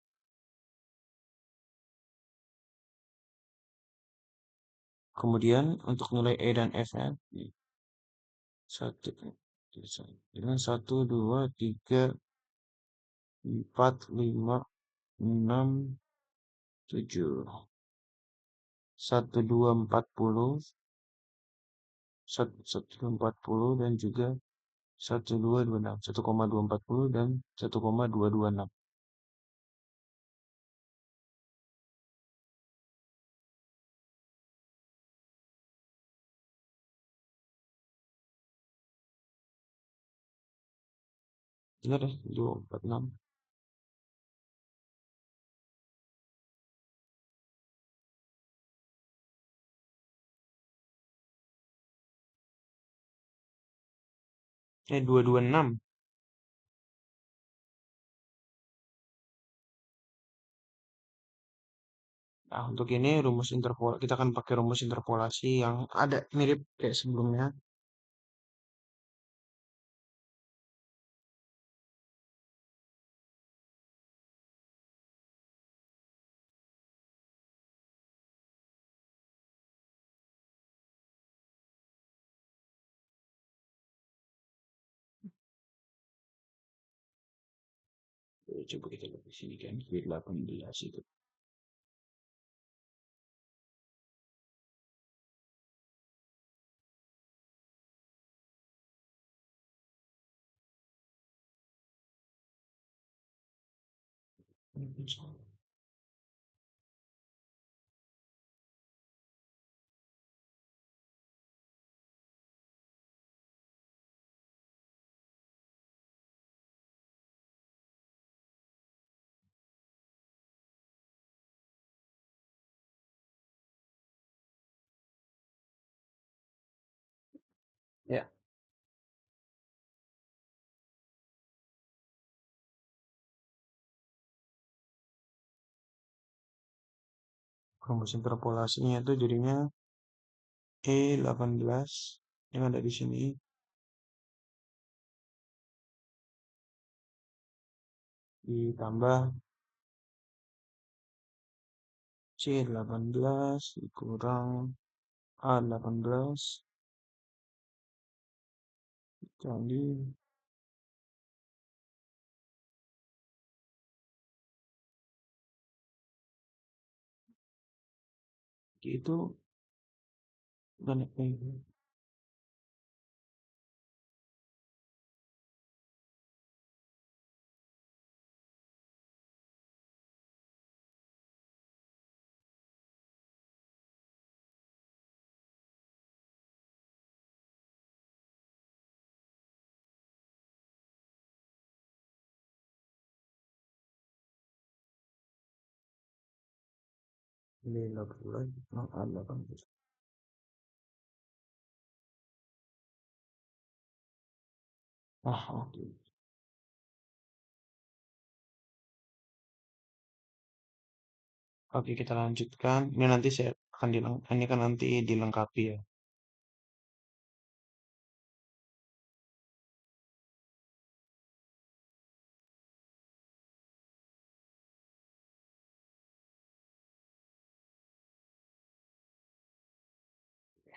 Kemudian untuk nilai E dan F-nya, satu, dengan 1, 2, 3, 4, 5, 6, 7. 1240, 1240, dan juga 1226, 1,240 dan 1,226. Benar ya, 246. 226. Nah, untuk ini rumus interpol kita akan pakai rumus interpolasi yang ada mirip kayak sebelumnya. Coba kita lihat di sini kan, Q18 itu. Ya, rumus interpolasinya itu jadinya E18 yang ada di sini ditambah C18 dikurang A18 kali itu banyak ini. Ini 18 kurang A18. Ah, oke. Oke, kita lanjutkan. Ini nanti saya akan ini kan nanti dilengkapi ya.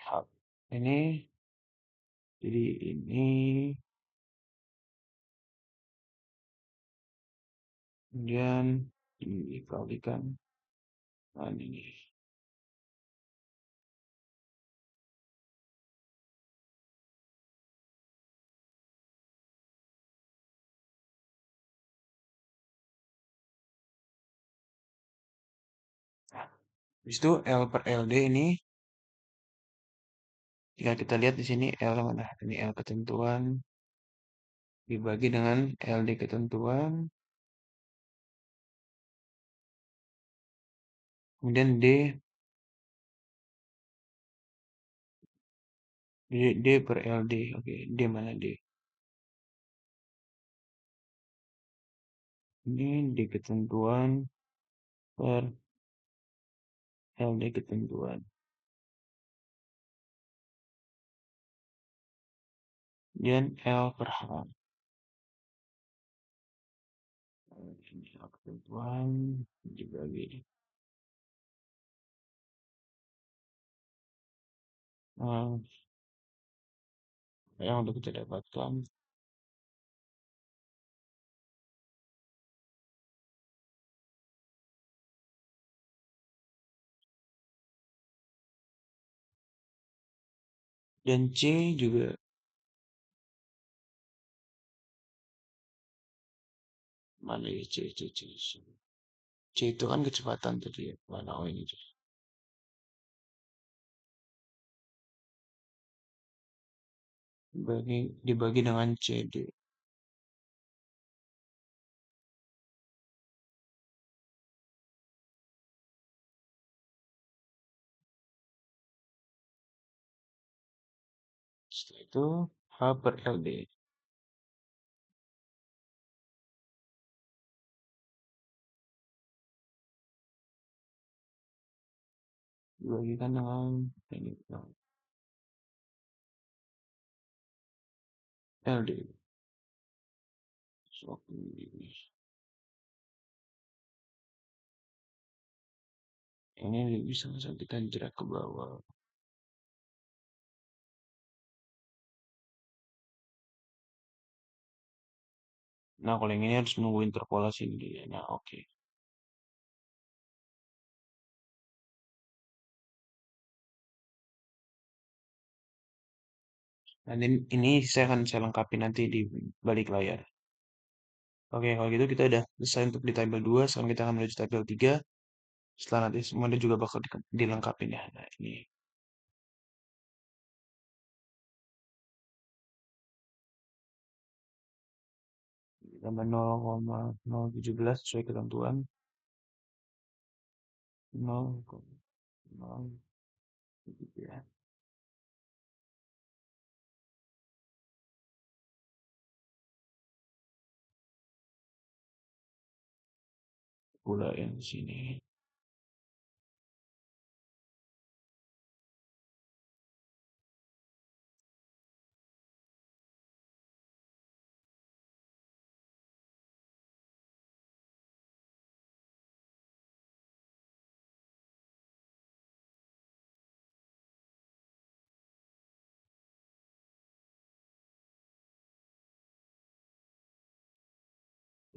Hap. Ini jadi ini kemudian dikalikan dengan ini. Nah, habis itu L per LD ini jika kita lihat di sini L mana? Ini L ketentuan dibagi dengan LD ketentuan, kemudian D per LD. Oke, D mana D? Ini D ketentuan per LD ketentuan. Kemudian L per H. Ini L ketentuan dibagi. Nah, yang udah kita dapatkan. Dan C juga mana ya C. C itu kan kecepatan tadi ya. Mana oh ini dibagi dengan CD. Setelah itu H per LD. Dibagikan dengan ini, LD. So, ini bisa kita jerat ke bawah. Nah, kalau yang ini harus menunggu interpolasi dia. Nah, oke. Dan ini saya lengkapi nanti di balik layar. Oke, kalau gitu kita udah selesai untuk di tabel 2. Sekarang kita akan menuju tabel 3. Setelah nanti semuanya juga bakal dilengkapi ya. Nah, ini tambah 0,017 sesuai ketentuan. 0,0 gula yang di sini.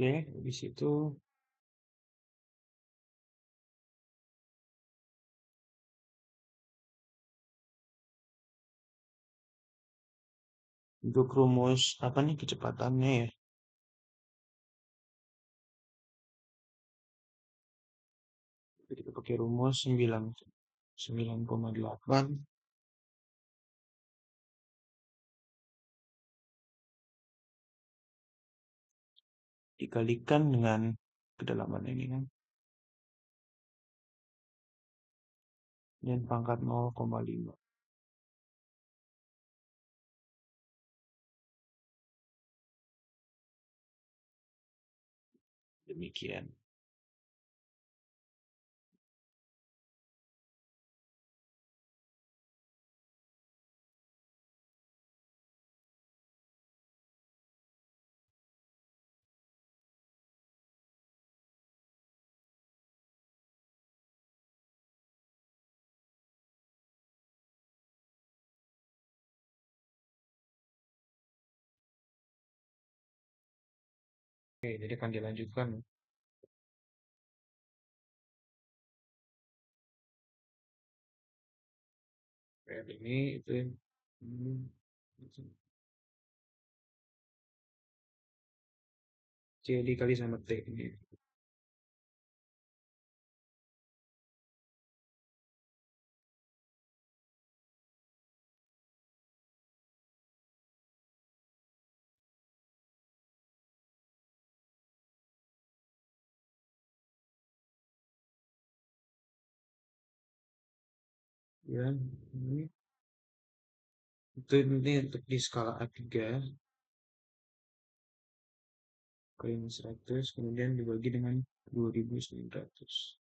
Oke, di situ untuk rumus apa nih kecepatannya ya? Jadi kita pakai rumus 9,8 dikalikan dengan kedalaman ini kan. Dan pangkat 0,5. Demikian. Oke, jadi akan dilanjutkan. Kayak ini, itu. Hmm, itu. C dikali sama T ini. Ya, ini. Itu ini untuk di skala A3. Kali 100, kemudian dibagi dengan 2.900.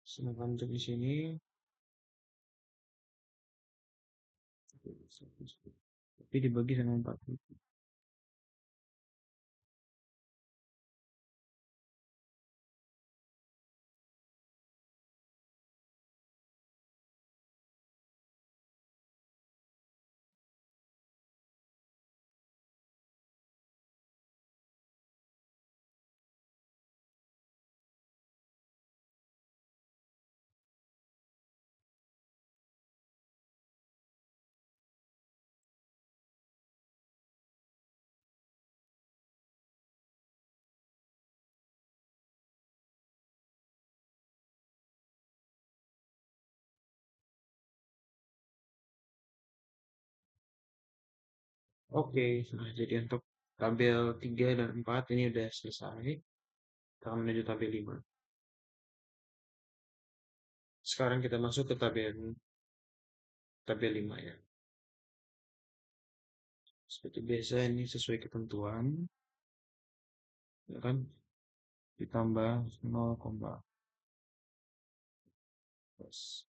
Sedangkan untuk di sini, tapi dibagi sama 40. Oke, nah jadi untuk Tabel 3 dan 4 ini udah selesai. Kita akan menuju tabel 5. Sekarang kita masuk ke tabel 5 ya. Seperti biasa ini sesuai ketentuan, ya kan? Ditambah 0,14.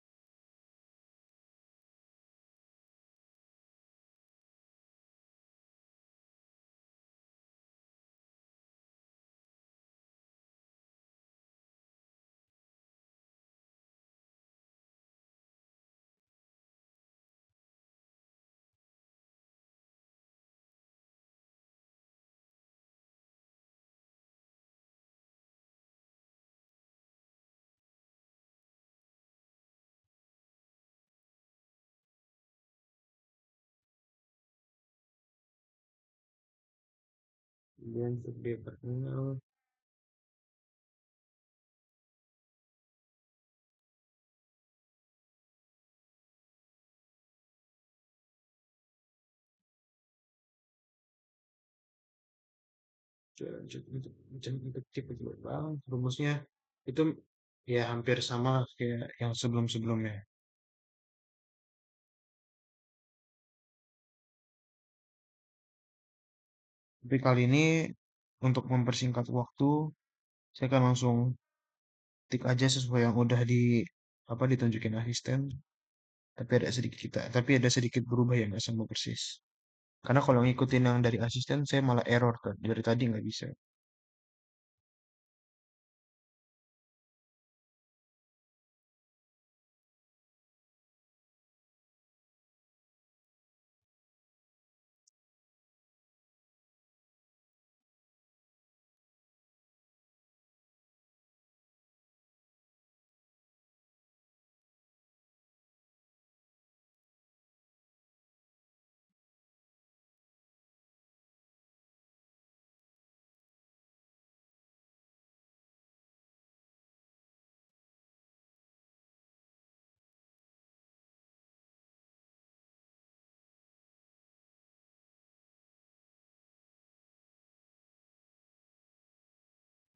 Kemudian untuk D per L, untuk tipe global, rumusnya itu ya hampir sama kayak yang sebelum-sebelumnya. Tapi kali ini untuk mempersingkat waktu, saya akan langsung tik aja sesuai yang udah ditunjukin asisten. Tapi ada sedikit berubah ya nggak sama persis. Karena kalau ngikutin yang dari asisten, saya malah error kan. Dari tadi nggak bisa.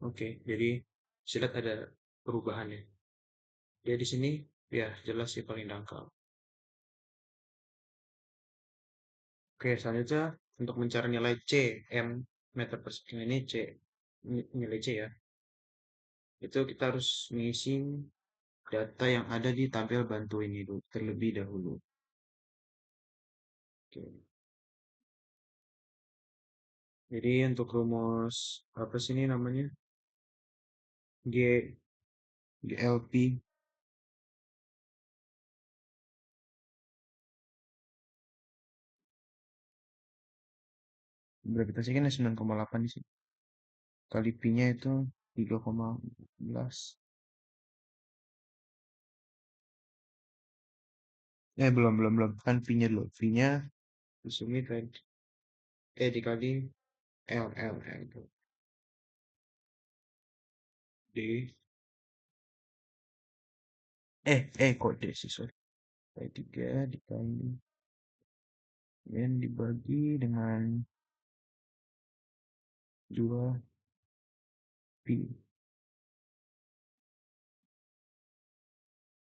Oke, jadi silat ada perubahannya. Dia di sini ya jelas sih paling dangkal. Oke, selanjutnya untuk mencari nilai C, M meter persegi ini C, nilai C ya. Itu kita harus mengisi data yang ada di tabel bantu ini dulu, terlebih dahulu. Oke. Jadi untuk rumus apa sih ini namanya? G GLP gravitasi kan 9,8 di sini. Kali pi-nya itu 3,14. Belum. Kan pi-nya dulu. Pi-nya di sini tadi dikali L D kok D sih sorry. Kali 3 dikali kemudian dibagi dengan 2 pi.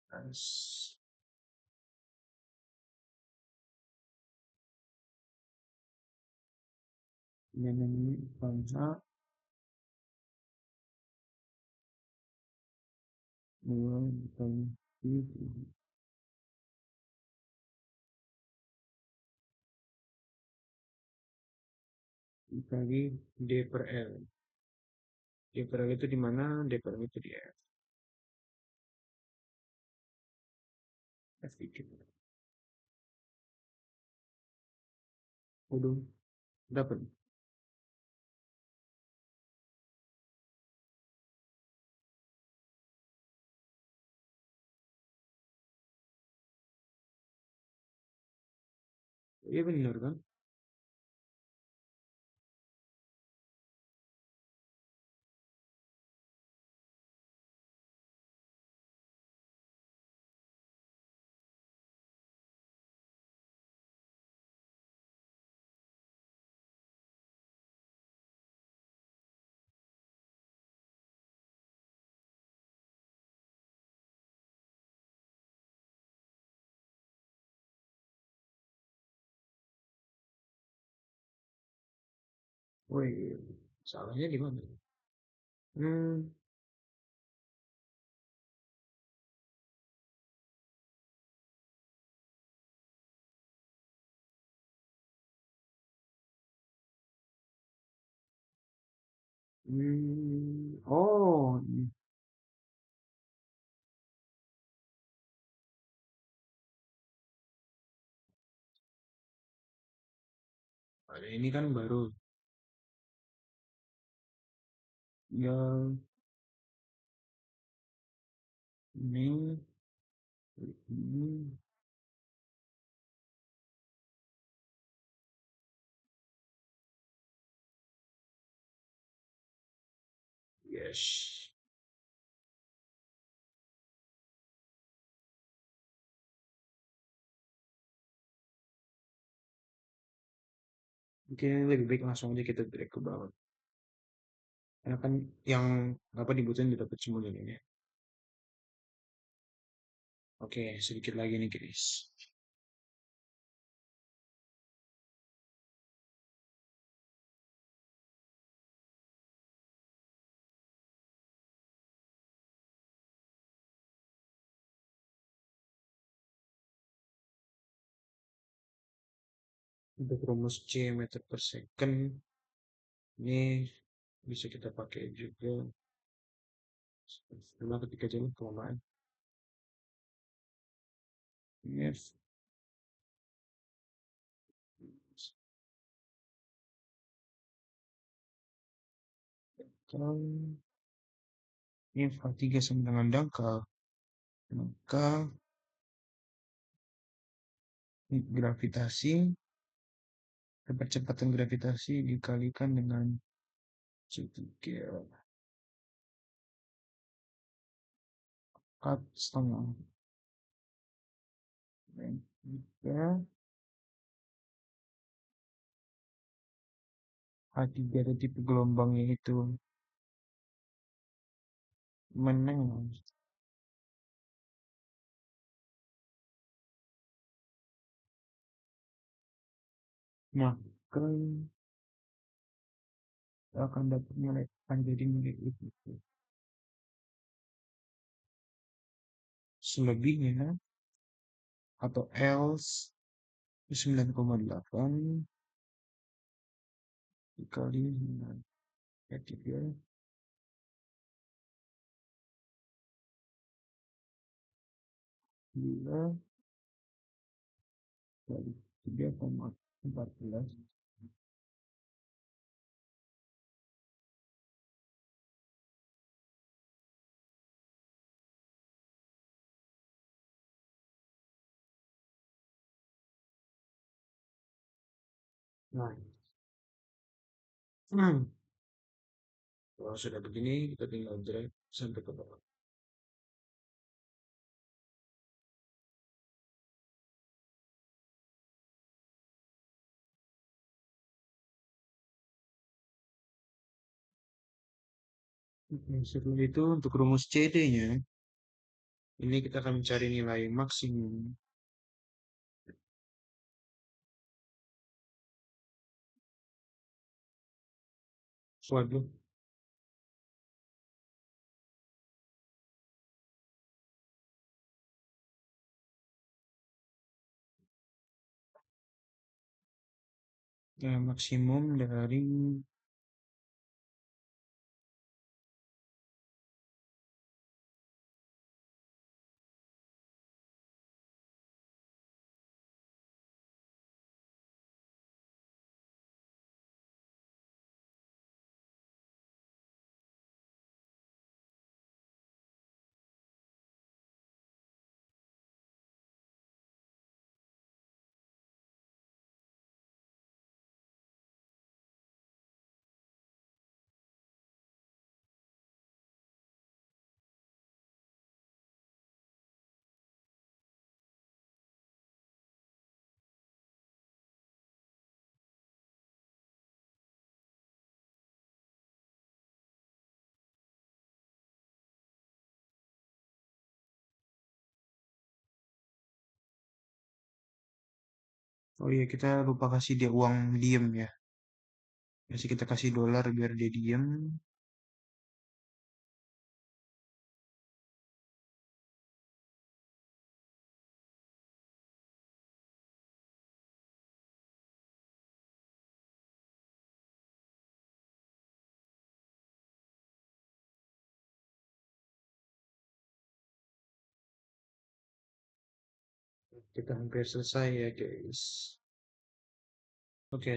Plus ini bangsa 2 dikali pi dikali D per L. D per L itu di mana? D per L itu di F. F dikit. Udah dapat. Iya benar kan? Woi, salahnya di mana? Hmm, oh, ini kan baru yang ini, ini, yes. Mungkin lebih baik langsung aja kita drag ke bawah. Karena kan yang apa dibutuhin didapat semua ini. Oke, sedikit lagi nih guys. Untuk rumus C meter per second ini bisa kita pakai juga. Karena ketika jalan kelamaan. Yes. Kalau ini V3 sama dengan dangkal, maka gravitasi, percepatan gravitasi dikalikan dengan C3 kat setengah. Dan juga H3 ada tipe gelombangnya itu menang. Maka akan dapat nilai akan jadi nilai itu. Selebihnya atau else 9,8 dikali dengan tiga bila dari 3,14. Nah, hmm. Kalau sudah begini kita tinggal drag sampai ke bawah. Oke, setelah itu untuk rumus CD-nya, ini kita akan mencari nilai maksimum. Waduh, maksimum dari oh iya kita lupa kasih dia uang diem ya. Masih kita kasih dolar biar dia diem. Kita hampir selesai ya guys. Oke,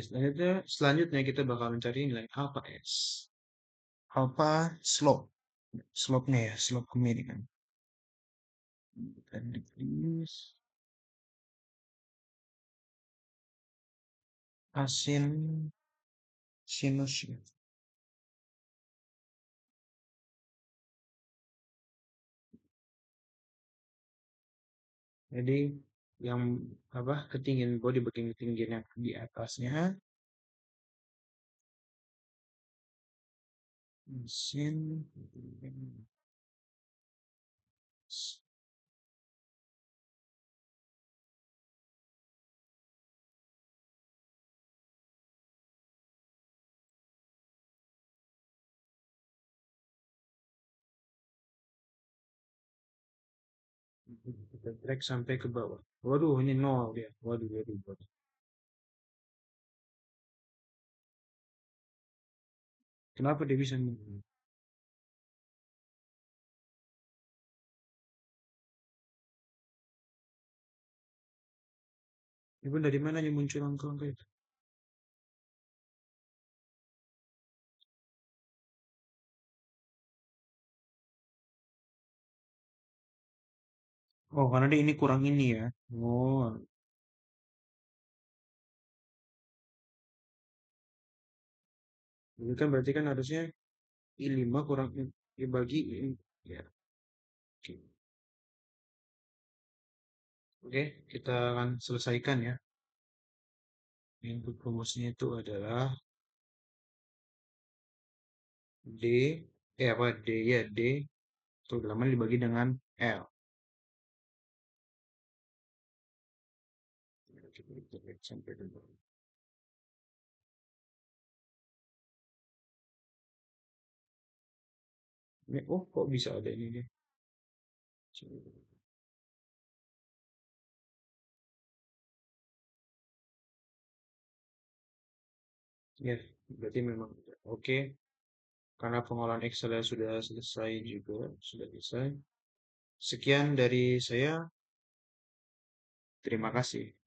selanjutnya kita bakal mencari nilai alpha S. Alpha slope. Slope-nya ya, slope kemiringan. Dan ditulis asin sinus ya. Jadi yang apa ketinggian body bagian ketinggian yang di atasnya Sin kita drag sampai ke bawah. Waduh, ini nol ya. Waduh, waduh, waduh. Kenapa dia bisa nol? Ibu dari mana yang muncul angka-angka itu? Oh, karena dia ini kurang ini ya. Oh, ini kan berarti kan harusnya I5 kurang dibagi ya. Oke, oke, kita akan selesaikan ya. Input rumusnya itu adalah D, apa D ya D, terutama dibagi dengan L. Kita lihat sampai ke bawah. Oh, kok bisa ada ini nih? Ya, berarti memang oke. Karena pengolahan Excel sudah selesai juga, sudah selesai. Sekian dari saya. Terima kasih.